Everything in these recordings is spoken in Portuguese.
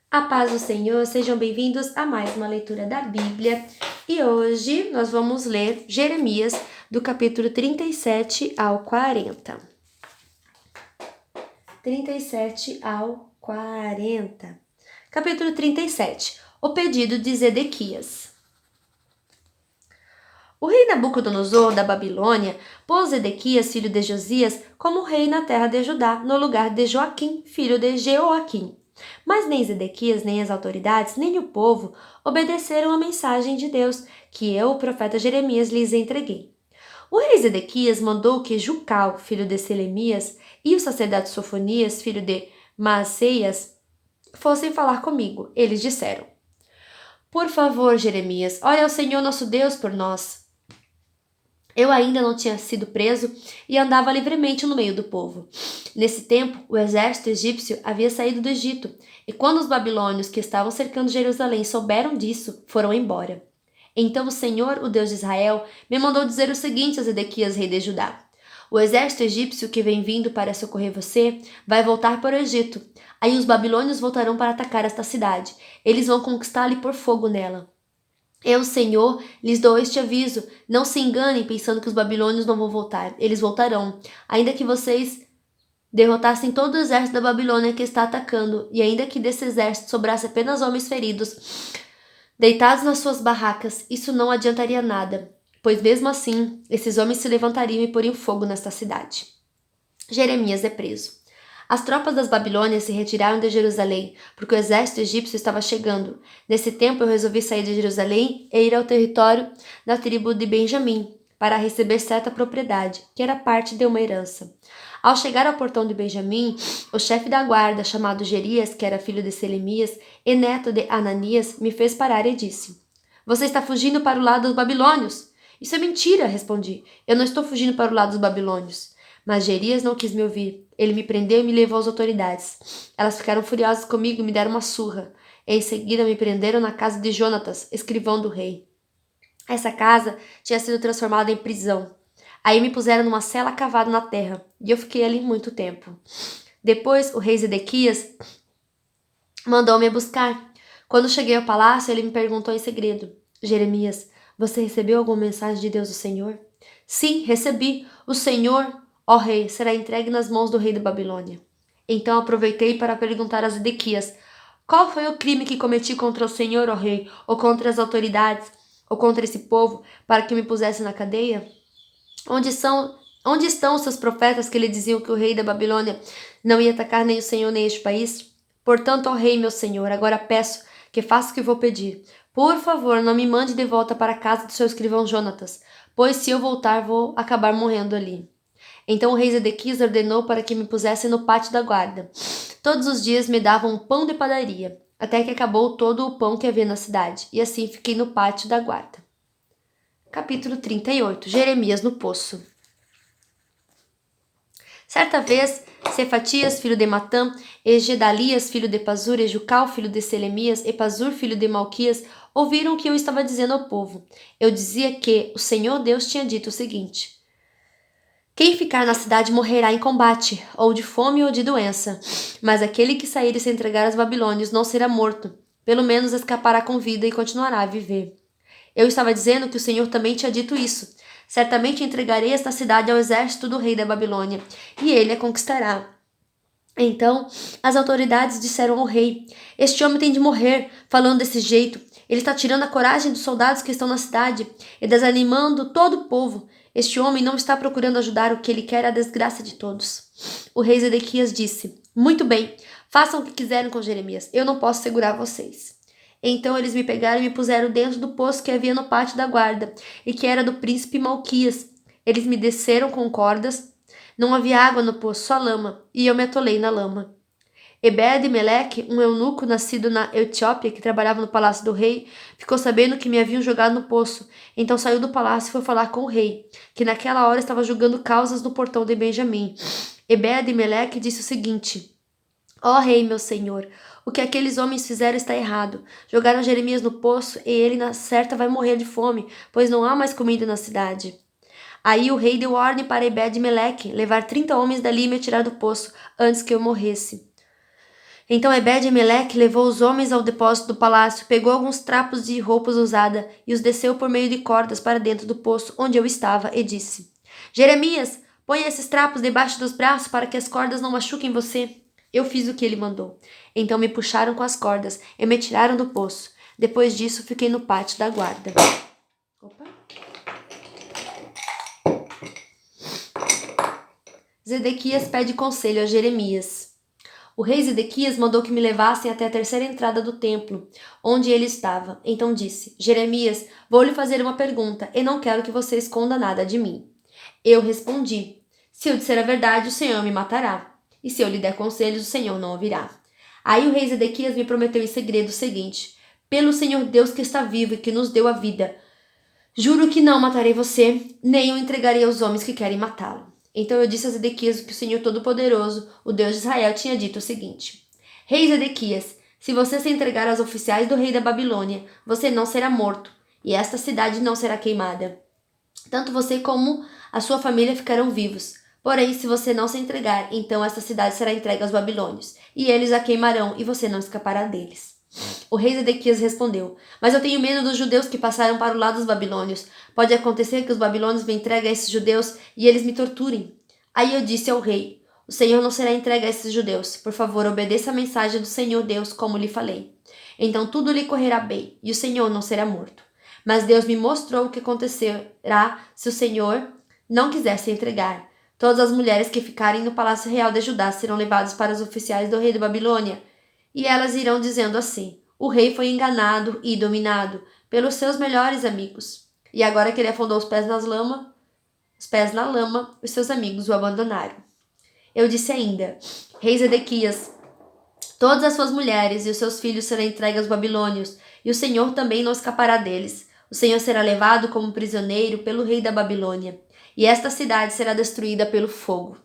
A paz do Senhor, sejam bem-vindos a mais uma leitura da Bíblia. E hoje nós vamos ler Jeremias, do capítulo 37 ao 40. 37 ao 40. Capítulo 37. O pedido de Zedequias. O rei Nabucodonosor da Babilônia pôs Zedequias, filho de Josias, como rei na terra de Judá, no lugar de Joaquim, filho de Jeoaquim. Mas nem Zedequias, nem as autoridades, nem o povo obedeceram à mensagem de Deus, que eu, o profeta Jeremias, lhes entreguei. O rei Zedequias mandou que Jucal, filho de Selemias, e o sacerdote Sofonias, filho de Maaseias, fossem falar comigo. Eles disseram: Por favor, Jeremias, ore ao Senhor nosso Deus por nós. Eu ainda não tinha sido preso e andava livremente no meio do povo. Nesse tempo, o exército egípcio havia saído do Egito, e quando os babilônios que estavam cercando Jerusalém souberam disso, foram embora. Então o Senhor, o Deus de Israel, me mandou dizer o seguinte a Zedequias, rei de Judá: O exército egípcio que vem vindo para socorrer você vai voltar para o Egito. Aí os babilônios voltarão para atacar esta cidade. Eles vão conquistá-la e pôr fogo nela. Eu, Senhor, lhes dou este aviso. Não se enganem pensando que os babilônios não vão voltar. Eles voltarão. Ainda que vocês derrotassem todo o exército da Babilônia que está atacando, e ainda que desse exército sobrasse apenas homens feridos, deitados nas suas barracas, isso não adiantaria nada, pois mesmo assim, esses homens se levantariam e poriam fogo nesta cidade. Jeremias é preso. As tropas das Babilônias se retiraram de Jerusalém, porque o exército egípcio estava chegando. Nesse tempo eu resolvi sair de Jerusalém e ir ao território da tribo de Benjamim, para receber certa propriedade, que era parte de uma herança. Ao chegar ao portão de Benjamim, o chefe da guarda, chamado Gerias, que era filho de Selemias e neto de Ananias, me fez parar e disse: Você está fugindo para o lado dos babilônios? Isso é mentira, respondi. Eu não estou fugindo para o lado dos babilônios. Mas Gerias não quis me ouvir. Ele me prendeu e me levou às autoridades. Elas ficaram furiosas comigo e me deram uma surra. Em seguida me prenderam na casa de Jonatas, escrivão do rei. Essa casa tinha sido transformada em prisão. Aí me puseram numa cela cavada na terra, e eu fiquei ali muito tempo. Depois, o rei Zedequias mandou-me buscar. Quando cheguei ao palácio, ele me perguntou em segredo: Jeremias, você recebeu alguma mensagem de Deus do Senhor? Sim, recebi. O Senhor, ó rei, será entregue nas mãos do rei da Babilônia. Então aproveitei para perguntar a Zedequias: Qual foi o crime que cometi contra o Senhor, ó rei, ou contra as autoridades, ou contra esse povo, para que me pusesse na cadeia? Onde estão os seus profetas que lhe diziam que o rei da Babilônia não ia atacar nem o Senhor nem este país? Portanto, ó rei, meu senhor, agora peço que faça o que vou pedir. Por favor, não me mande de volta para a casa do seu escrivão Jonatas, pois se eu voltar vou acabar morrendo ali. Então o rei Zedequias ordenou para que me pusessem no pátio da guarda. Todos os dias me davam um pão de padaria, até que acabou todo o pão que havia na cidade, e assim fiquei no pátio da guarda. Capítulo 38. Jeremias no poço. Certa vez, Cefatias, filho de Matã, e Gedalias, filho de Pazur, e Jucal, filho de Selemias, e Pazur, filho de Malquias, ouviram o que eu estava dizendo ao povo. Eu dizia que o Senhor Deus tinha dito o seguinte: Quem ficar na cidade morrerá em combate, ou de fome ou de doença. Mas aquele que sair e se entregar aos babilônios não será morto. Pelo menos escapará com vida e continuará a viver. Eu estava dizendo que o Senhor também tinha dito isso. Certamente entregarei esta cidade ao exército do rei da Babilônia, e ele a conquistará. Então, as autoridades disseram ao rei: Este homem tem de morrer, falando desse jeito. Ele está tirando a coragem dos soldados que estão na cidade e desanimando todo o povo. Este homem não está procurando ajudar, o que ele quer é a desgraça de todos. O rei Zedequias disse: Muito bem, façam o que quiserem com Jeremias, eu não posso segurar vocês. Então eles me pegaram e me puseram dentro do poço que havia no pátio da guarda, e que era do príncipe Malquias. Eles me desceram com cordas. Não havia água no poço, só lama, e eu me atolei na lama. Ebed-Meleque, um eunuco nascido na Etiópia, que trabalhava no palácio do rei, ficou sabendo que me haviam jogado no poço. Então saiu do palácio e foi falar com o rei, que naquela hora estava julgando causas no portão de Benjamim. Ebed-Meleque disse o seguinte: Ó rei, meu senhor, o que aqueles homens fizeram está errado. Jogaram Jeremias no poço e ele, na certa, vai morrer de fome, pois não há mais comida na cidade. Aí o rei deu ordem para Ebed-Meleque levar 30 homens dali e me tirar do poço, antes que eu morresse. Então Ebed-Meleque levou os homens ao depósito do palácio, pegou alguns trapos de roupas usadas e os desceu por meio de cordas para dentro do poço onde eu estava e disse: Jeremias, ponha esses trapos debaixo dos braços para que as cordas não machuquem você. Eu fiz o que ele mandou. Então me puxaram com as cordas e me tiraram do poço. Depois disso, fiquei no pátio da guarda. Opa. Zedequias pede conselho a Jeremias. O rei Zedequias mandou que me levassem até a terceira entrada do templo, onde ele estava. Então disse: Jeremias, vou lhe fazer uma pergunta e não quero que você esconda nada de mim. Eu respondi: se eu disser a verdade, o Senhor me matará. E se eu lhe der conselhos, o Senhor não ouvirá. Aí o rei Zedequias me prometeu em segredo o seguinte: pelo Senhor Deus que está vivo e que nos deu a vida, juro que não matarei você, nem o entregarei aos homens que querem matá-lo. Então eu disse a Zedequias que o Senhor Todo-Poderoso, o Deus de Israel, tinha dito o seguinte: Rei Zedequias, se você se entregar aos oficiais do rei da Babilônia, você não será morto, e esta cidade não será queimada. Tanto você como a sua família ficarão vivos. Porém, se você não se entregar, então esta cidade será entregue aos babilônios, e eles a queimarão, e você não escapará deles. O rei Zedequias respondeu: Mas eu tenho medo dos judeus que passaram para o lado dos babilônios. Pode acontecer que os babilônios me entreguem a esses judeus e eles me torturem. Aí eu disse ao rei: O Senhor não será entregue a esses judeus. Por favor, obedeça a mensagem do Senhor Deus, como lhe falei. Então tudo lhe correrá bem, e o Senhor não será morto. Mas Deus me mostrou o que acontecerá se o Senhor não quiser se entregar. Todas as mulheres que ficarem no palácio real de Judá serão levadas para os oficiais do rei da Babilônia, e elas irão dizendo assim: o rei foi enganado e dominado pelos seus melhores amigos. E agora que ele afundou os pés na lama, os seus amigos o abandonaram. Eu disse ainda: Rei Zedequias, todas as suas mulheres e os seus filhos serão entregues aos babilônios, e o Senhor também não escapará deles. O Senhor será levado como prisioneiro pelo rei da Babilônia, e esta cidade será destruída pelo fogo.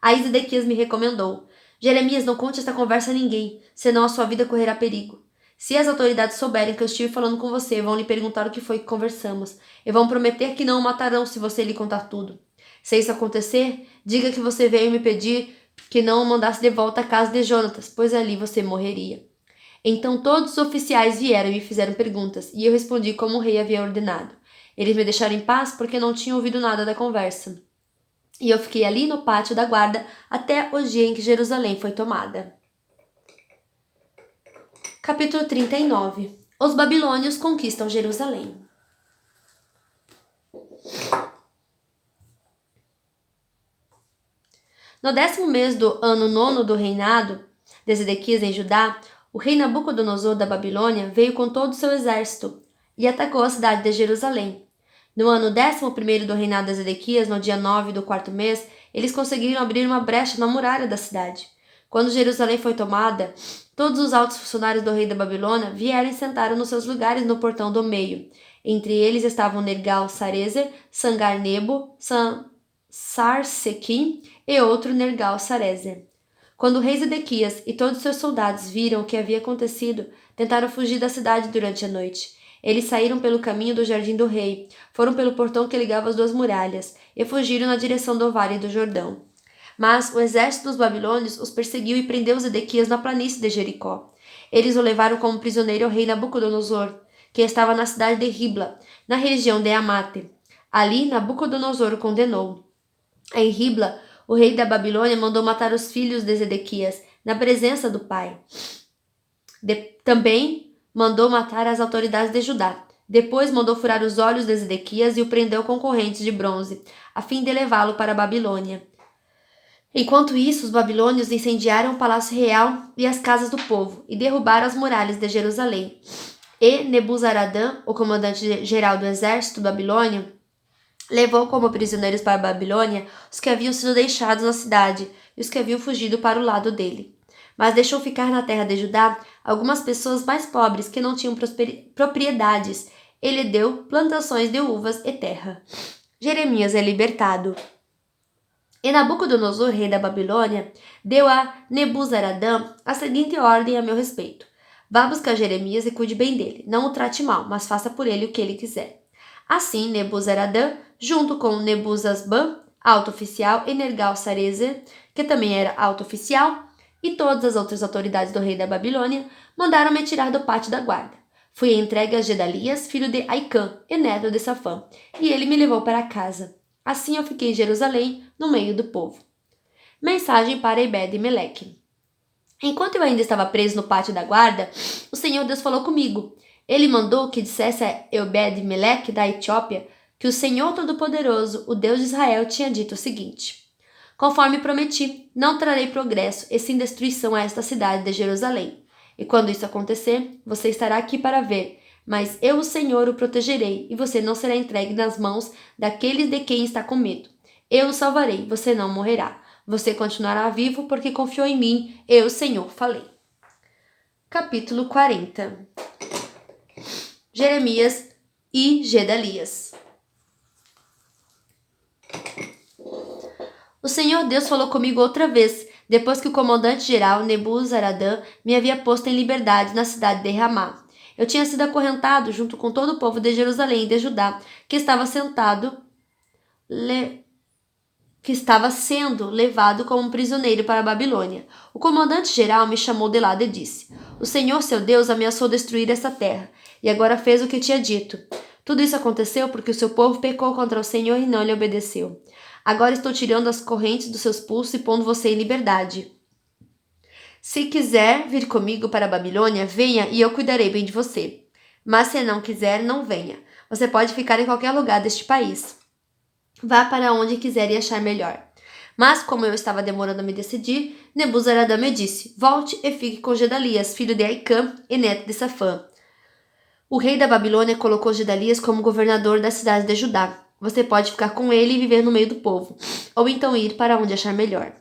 Aí Zedequias me recomendou: Jeremias, não conte esta conversa a ninguém, senão a sua vida correrá perigo. Se as autoridades souberem que eu estive falando com você, vão lhe perguntar o que foi que conversamos, e vão prometer que não o matarão se você lhe contar tudo. Se isso acontecer, diga que você veio me pedir que não o mandasse de volta à casa de Jonatas, pois ali você morreria. Então todos os oficiais vieram e me fizeram perguntas, e eu respondi como o rei havia ordenado. Eles me deixaram em paz porque não tinham ouvido nada da conversa. E eu fiquei ali no pátio da guarda até o dia em que Jerusalém foi tomada. Capítulo 39. Os babilônios conquistam Jerusalém. No 10º mês do ano 9º do reinado de Zedequias em Judá, o rei Nabucodonosor da Babilônia veio com todo o seu exército e atacou a cidade de Jerusalém. No ano 11º do reinado de Zedequias, no dia 9 do 4º mês, eles conseguiram abrir uma brecha na muralha da cidade. Quando Jerusalém foi tomada, todos os altos funcionários do rei da Babilônia vieram e sentaram nos seus lugares no portão do meio. Entre eles estavam Nergal-Sarezer, Sangar-Nebo, Sarsequim e outro Nergal-Sarezer. Quando o rei Zedequias e todos seus soldados viram o que havia acontecido, tentaram fugir da cidade durante a noite. Eles saíram pelo caminho do jardim do rei, foram pelo portão que ligava as duas muralhas e fugiram na direção do vale do Jordão. Mas o exército dos babilônios os perseguiu e prendeu Zedequias na planície de Jericó. Eles o levaram como prisioneiro ao rei Nabucodonosor, que estava na cidade de Ribla, na região de Amate. Ali Nabucodonosor o condenou. Em Ribla, o rei da Babilônia mandou matar os filhos de Zedequias, na presença do pai. Também mandou matar as autoridades de Judá. Depois mandou furar os olhos de Zedequias e o prendeu com correntes de bronze, a fim de levá-lo para a Babilônia. Enquanto isso, os babilônios incendiaram o palácio real e as casas do povo, e derrubaram as muralhas de Jerusalém. E Nebuzaradã, o comandante-geral do exército babilônio, levou como prisioneiros para a Babilônia os que haviam sido deixados na cidade e os que haviam fugido para o lado dele. Mas deixou ficar na terra de Judá algumas pessoas mais pobres que não tinham propriedades. Ele deu plantações de uvas e terra. Jeremias é libertado. E Nabucodonosor, rei da Babilônia, deu a Nebuzaradã a seguinte ordem a meu respeito: vá buscar Jeremias e cuide bem dele. Não o trate mal, mas faça por ele o que ele quiser. Assim, Nebuzaradã, junto com Nebuzasban, alto oficial, e Nergal-Sarezer, que também era alto oficial, e todas as outras autoridades do rei da Babilônia mandaram-me tirar do pátio da guarda. Fui entregue a Gedalias, filho de Aicã, e neto de Safã, e ele me levou para casa. Assim eu fiquei em Jerusalém, no meio do povo. Mensagem para Ebed-Meleque. Enquanto eu ainda estava preso no pátio da guarda, o Senhor Deus falou comigo. Ele mandou que dissesse a Ebed-Meleque da Etiópia que o Senhor Todo-Poderoso, o Deus de Israel, tinha dito o seguinte: conforme prometi, não trarei progresso e sim destruição a esta cidade de Jerusalém. E quando isso acontecer, você estará aqui para ver, mas eu, o Senhor, o protegerei, e você não será entregue nas mãos daqueles de quem está com medo. Eu o salvarei, você não morrerá. Você continuará vivo porque confiou em mim, eu, o Senhor, falei. Capítulo 40. Jeremias e Gedalias. O Senhor Deus falou comigo outra vez, depois que o comandante-geral Nebuzaradã me havia posto em liberdade na cidade de Ramá. Eu tinha sido acorrentado junto com todo o povo de Jerusalém e de Judá, que estava sendo levado como um prisioneiro para a Babilônia. O comandante-geral me chamou de lado e disse: o Senhor, seu Deus, ameaçou destruir essa terra, e agora fez o que tinha dito. Tudo isso aconteceu porque o seu povo pecou contra o Senhor e não lhe obedeceu. Agora estou tirando as correntes dos seus pulsos e pondo você em liberdade. Se quiser vir comigo para a Babilônia, venha e eu cuidarei bem de você. Mas se não quiser, não venha. Você pode ficar em qualquer lugar deste país. Vá para onde quiser e achar melhor. Mas, como eu estava demorando a me decidir, Nebuzaradã me disse: volte e fique com Gedalias, filho de Aicã e neto de Safã. O rei da Babilônia colocou Gedalias como governador da cidade de Judá. Você pode ficar com ele e viver no meio do povo, ou então ir para onde achar melhor.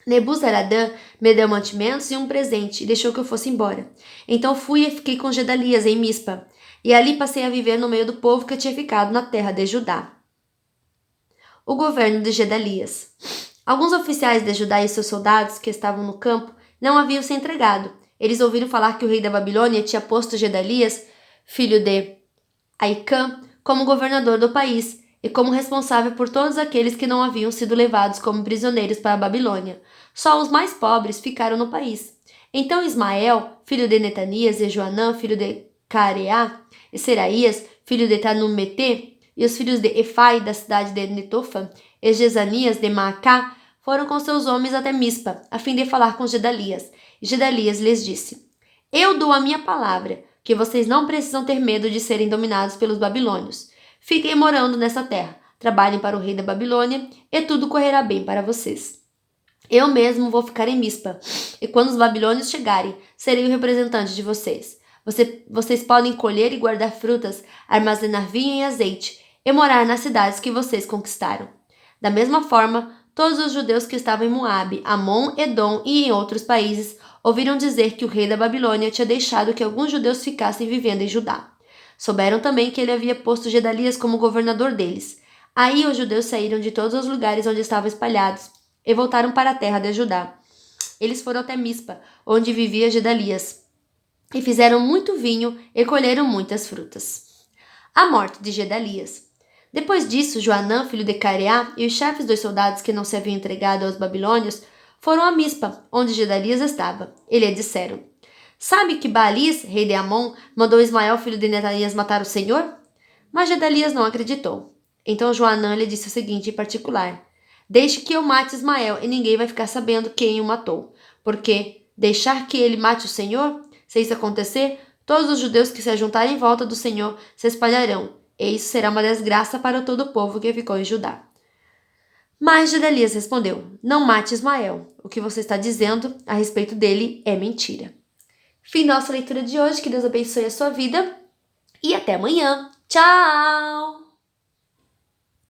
Nebuzaradã me deu mantimentos e um presente e deixou que eu fosse embora. Então fui e fiquei com Gedalias em Mispa, e ali passei a viver no meio do povo que tinha ficado na terra de Judá. O governo de Gedalias. Alguns oficiais de Judá e seus soldados que estavam no campo não haviam se entregado. Eles ouviram falar que o rei da Babilônia tinha posto Gedalias, filho de Aicã, como governador do país e como responsável por todos aqueles que não haviam sido levados como prisioneiros para a Babilônia. Só os mais pobres ficaram no país. Então Ismael, filho de Netanias, e Joanã, filho de Careá, e Seraías, filho de Tanumete, e os filhos de Efai, da cidade de Netofa, e Jezanias de Maacá, foram com seus homens até Mispa, a fim de falar com Gedalias. E Gedalias lhes disse: eu dou a minha palavra, que vocês não precisam ter medo de serem dominados pelos babilônios. Fiquem morando nessa terra, trabalhem para o rei da Babilônia, e tudo correrá bem para vocês. Eu mesmo vou ficar em Mispa, e quando os babilônios chegarem, serei o representante de vocês. Vocês podem colher e guardar frutas, armazenar vinho e azeite, e morar nas cidades que vocês conquistaram. Da mesma forma, todos os judeus que estavam em Moabe, Amon, Edom e em outros países ouviram dizer que o rei da Babilônia tinha deixado que alguns judeus ficassem vivendo em Judá. Souberam também que ele havia posto Gedalias como governador deles. Aí os judeus saíram de todos os lugares onde estavam espalhados e voltaram para a terra de Judá. Eles foram até Mispa, onde vivia Gedalias, e fizeram muito vinho e colheram muitas frutas. A morte de Gedalias. Depois disso, Joanã, filho de Careá, e os chefes dos soldados que não se haviam entregado aos babilônios foram a Mispa, onde Gedalias estava. E lhe disseram: sabe que Baalis, rei de Amon, mandou Ismael, filho de Netanias, matar o Senhor? Mas Gedalias não acreditou. Então Joanã lhe disse o seguinte em particular: deixe que eu mate Ismael e ninguém vai ficar sabendo quem o matou. Porque deixar que ele mate o Senhor? Se isso acontecer, todos os judeus que se ajuntarem em volta do Senhor se espalharão, e isso será uma desgraça para todo o povo que ficou em Judá. Mas Gedalias respondeu: não mate Ismael. O que você está dizendo a respeito dele é mentira. Fim da nossa leitura de hoje. Que Deus abençoe a sua vida. E até amanhã. Tchau!